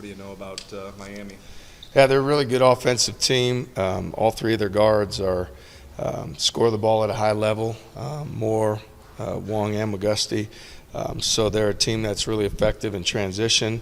What do you know about Miami? Yeah, they're a really good offensive team. All three of their guards are score the ball at a high level. Moore, Wong, and McGusty. So they're a team that's really effective in transition.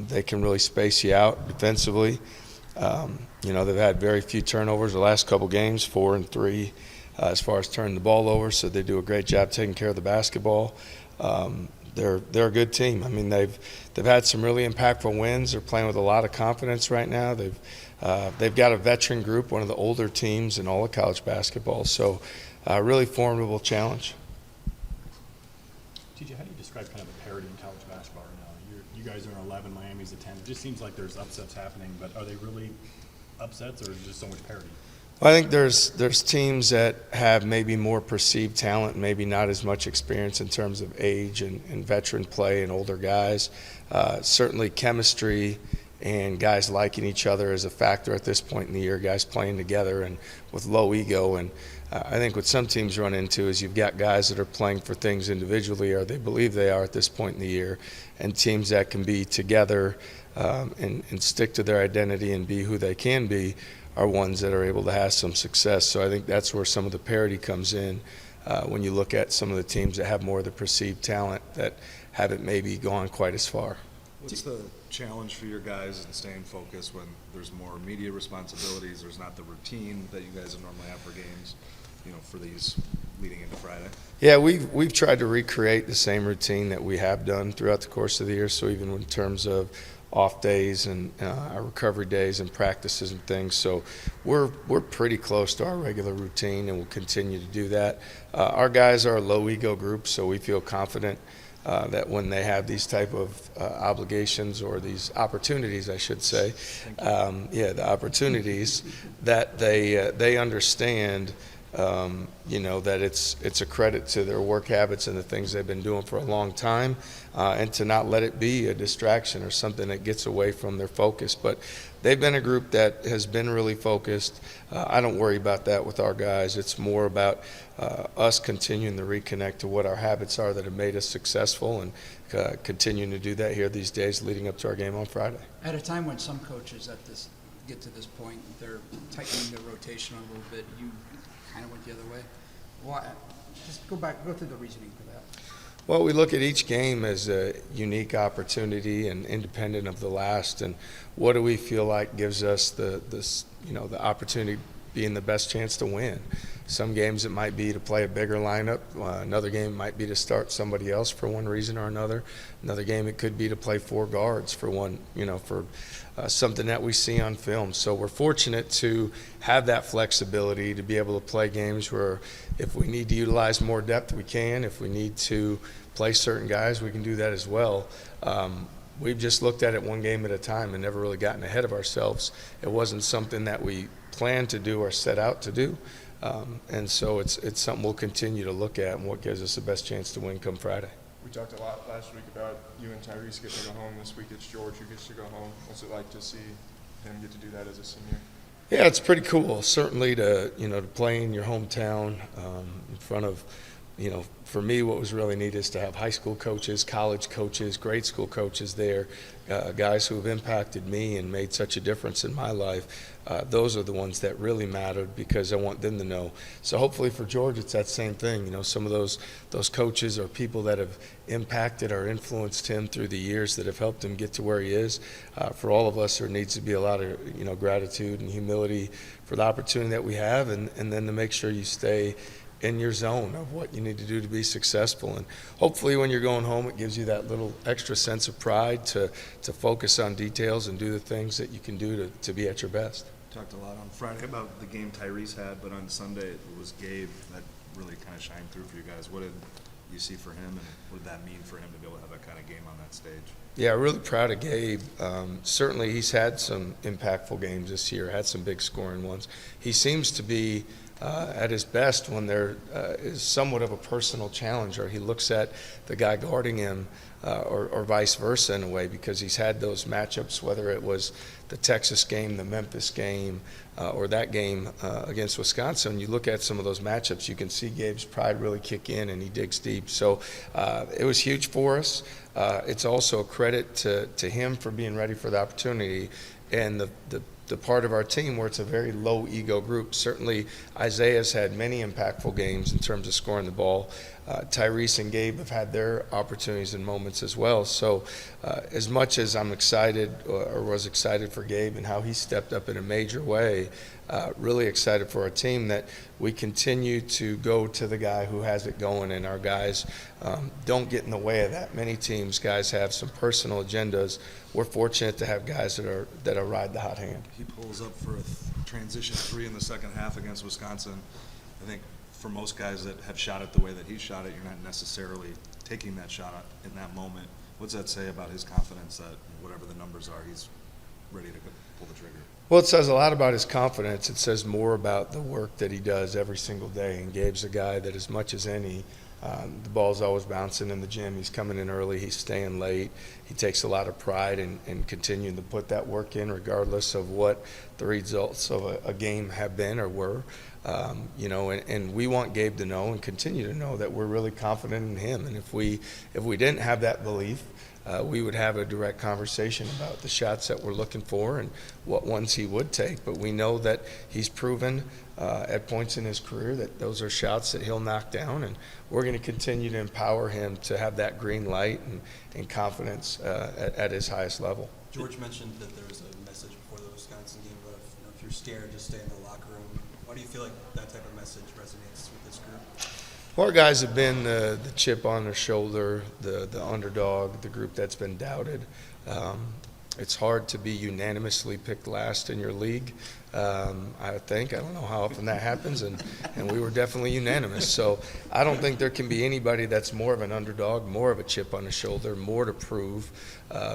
They can really space you out defensively. They've had very few turnovers the last couple games, 4 and 3, as far as turning the ball over. So they do a great job taking care of the basketball. They're a good team. I mean, they've had some really impactful wins. They're playing with a lot of confidence right now. They've got a veteran group, one of the older teams in all of college basketball. So, really formidable challenge. TJ, how do you describe kind of the parity in college basketball right now? You guys are an 11, Miami's a 10. It just seems like there's upsets happening, but are they really upsets, or is there just so much parity? Well, I think there's teams that have maybe more perceived talent, maybe not as much experience in terms of age and veteran play and older guys. Certainly chemistry and guys liking each other is a factor at this point in the year, guys playing together and with low ego. And I think what some teams run into is you've got guys that are playing for things individually, or they believe they are at this point in the year, and teams that can be together and stick to their identity and be who they can be are ones that are able to have some success. So I think that's where some of the parity comes in when you look at some of the teams that have more of the perceived talent that haven't maybe gone quite as far. What's the challenge for your guys in staying focused when there's more media responsibilities, there's not the routine that you guys would normally have for games, for these leading into Friday? Yeah, we've tried to recreate the same routine that we have done throughout the course of the year. So even in terms of off days and our recovery days and practices and things. So we're pretty close to our regular routine, and we'll continue to do that. Our guys are a low ego group, so we feel confident that when they have these type of obligations, or these opportunities, I should say, the opportunities, that they understand that it's a credit to their work habits and the things they've been doing for a long time, and to not let it be a distraction or something that gets away from their focus. But they've been a group that has been really focused. I don't worry about that with our guys. It's more about us continuing to reconnect to what our habits are that have made us successful, and continuing to do that here these days leading up to our game on Friday. At a time when some coaches get to this point, they're tightening their rotation a little bit, you kind of went the other way. Why? Just go through the reasoning for that. Well, we look at each game as a unique opportunity and independent of the last, and what do we feel like gives us the opportunity, being the best chance to win. Some games it might be to play a bigger lineup. Another game might be to start somebody else for one reason or another. Another game it could be to play 4 guards for something that we see on film. So we're fortunate to have that flexibility to be able to play games where if we need to utilize more depth, we can. If we need to play certain guys, we can do that as well. We've just looked at it one game at a time and never really gotten ahead of ourselves. It wasn't something that we planned to do or set out to do. And so it's something we'll continue to look at and what gives us the best chance to win come Friday. We talked a lot last week about you and Tyrese get to go home. This week it's George who gets to go home. What's it like to see him get to do that as a senior? Yeah, it's pretty cool. Certainly to play in your hometown in front of, for me, what was really neat is to have high school coaches, college coaches, grade school coaches there, guys who have impacted me and made such a difference in my life. Those are the ones that really mattered because I want them to know. So hopefully for George, it's that same thing. Some of those coaches are people that have impacted or influenced him through the years that have helped him get to where he is. For all of us, there needs to be a lot of gratitude and humility for the opportunity that we have, and then to make sure you stay in your zone of what you need to do to be successful. And hopefully when you're going home, it gives you that little extra sense of pride to focus on details and do the things that you can do to be at your best. Talked a lot on Friday about the game Tyrese had, but on Sunday it was Gabe that really kind of shined through for you guys. What did you see for him, and what did that mean for him to be able to have that kind of game on that stage? Yeah, really proud of Gabe. Certainly he's had some impactful games this year, had some big scoring ones. He seems to be at his best when there is somewhat of a personal challenge, or he looks at the guy guarding him, or vice versa in a way, because he's had those matchups, whether it was the Texas game, the Memphis game, or that game against Wisconsin. You look at some of those matchups, you can see Gabe's pride really kick in, and he digs deep. So it was huge for us. It's also a credit to him for being ready for the opportunity, and the part of our team where it's a very low ego group. Certainly Isaiah's had many impactful games in terms of scoring the ball. Tyrese and Gabe have had their opportunities and moments as well. So as much as I'm excited, or was excited for Gabe and how he stepped up in a major way, really excited for our team that we continue to go to the guy who has it going, and our guys don't get in the way of that. Many teams, guys have some personal agendas. We're fortunate to have guys that are ride the hot hand. He pulls up for a transition three in the second half against Wisconsin. I think for most guys that have shot it the way that he shot it, you're not necessarily taking that shot in that moment. What's that say about his confidence that whatever the numbers are, he's ready to pull the trigger? Well, it says a lot about his confidence. It says more about the work that he does every single day. And Gabe's a guy that, as much as any, the ball's always bouncing in the gym. He's coming in early. He's staying late. He takes a lot of pride in continuing to put that work in, regardless of what the results of a game have been or were. And we want Gabe to know and continue to know that we're really confident in him. And if we didn't have that belief, we would have a direct conversation about the shots that we're looking for and what ones he would take. But we know that he's proven at points in his career that those are shots that he'll knock down, and we're going to continue to empower him to have that green light and confidence at his highest level. George mentioned that there was a message before the Wisconsin game about if you're scared, just stay in the locker room. Why do you feel like that type of message resonates with this group? Well, our guys have been the chip on their shoulder, the underdog, the group that's been doubted. It's hard to be unanimously picked last in your league. I think. I don't know how often that happens, and we were definitely unanimous. So I don't think there can be anybody that's more of an underdog, more of a chip on the shoulder, more to prove,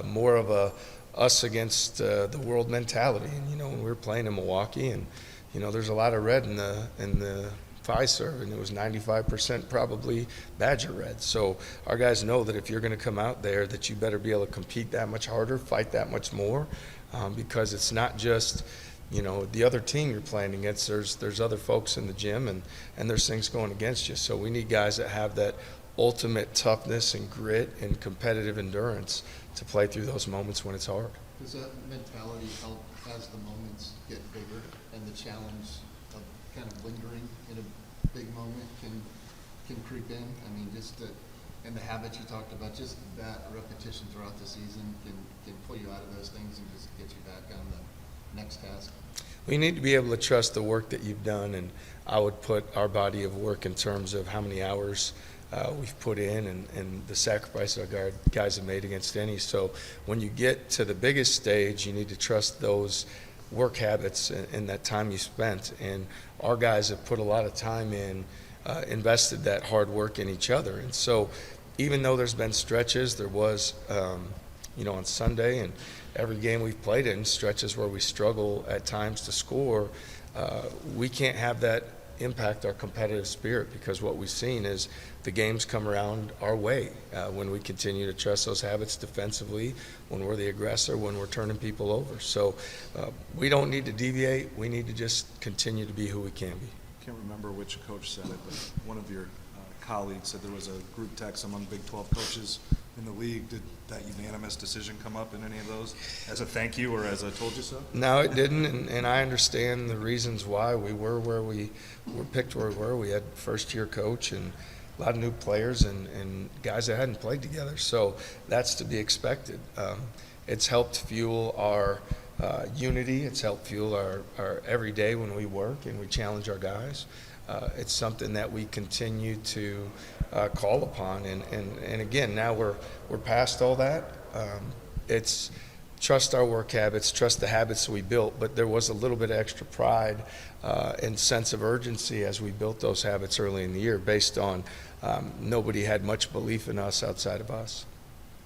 more of a us against the world mentality. And, when we were playing in Milwaukee, and, there's a lot of red in the Fiserv, and it was 95% probably Badger red. So our guys know that if you're going to come out there, that you better be able to compete that much harder, fight that much more, because it's not just the other team you're playing against. There's other folks in the gym, and there's things going against you. So we need guys that have that ultimate toughness and grit and competitive endurance to play through those moments when it's hard. Does that mentality help as the moments get bigger and the challenge of kind of lingering in a big moment can creep in? I mean, and the habits you talked about, just that repetition throughout the season can pull you out of those things and just get you back on the next task. We need to be able to trust the work that you've done, and I would put our body of work in terms of how many hours we've put in and the sacrifice our guys have made against any. So when you get to the biggest stage, you need to trust those work habits and that time you spent. And our guys have put a lot of time in, invested that hard work in each other. And so even though there's been stretches, there was, on Sunday and every game we've played in, stretches where we struggle at times to score, we can't have that impact our competitive spirit, because what we've seen is the games come around our way when we continue to trust those habits defensively, when we're the aggressor, when we're turning people over. So we don't need to deviate. We need to just continue to be who we can be. I can't remember which coach said it, but one of your colleagues said there was a group text among Big 12 coaches in the league. Did that unanimous decision come up in any of those as a thank you or as a told you so? No, it didn't, and I understand the reasons why we were where we were picked where we were. We had first-year coach and a lot of new players and guys that hadn't played together, so that's to be expected. It's helped fuel our unity. It's helped fuel our every day when we work and we challenge our guys. It's something that we continue to call upon, and again, now we're past all that. It's trust our work habits, trust the habits we built, but there was a little bit of extra pride and sense of urgency as we built those habits early in the year, based on nobody had much belief in us outside of us.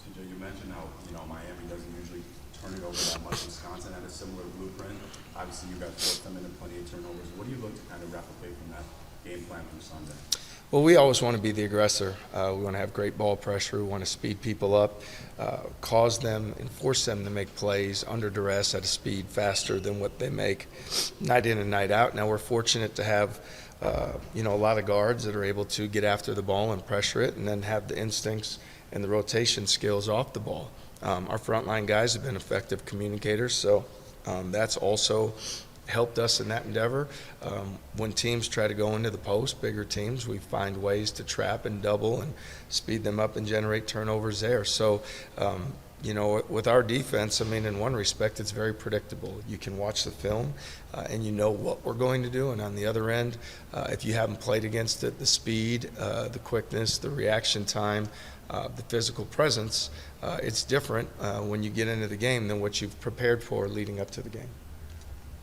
TJ, you mentioned how Miami doesn't usually turn it over that much. Wisconsin had a similar blueprint. Obviously, you guys forced them into plenty of turnovers. What do you look to kind of replicate from that game plan from Sunday? Well, we always want to be the aggressor. We want to have great ball pressure. We want to speed people up, cause them and force them to make plays under duress at a speed faster than what they make night in and night out. Now, we're fortunate to have a lot of guards that are able to get after the ball and pressure it and then have the instincts and the rotation skills off the ball. Our frontline guys have been effective communicators, so that's also helped us in that endeavor. When teams try to go into the post, bigger teams, we find ways to trap and double and speed them up and generate turnovers there. So, with our defense, I mean, in one respect, it's very predictable. You can watch the film and you know what we're going to do. And on the other end, if you haven't played against it, the speed, the quickness, the reaction time, the physical presence, it's different when you get into the game than what you've prepared for leading up to the game.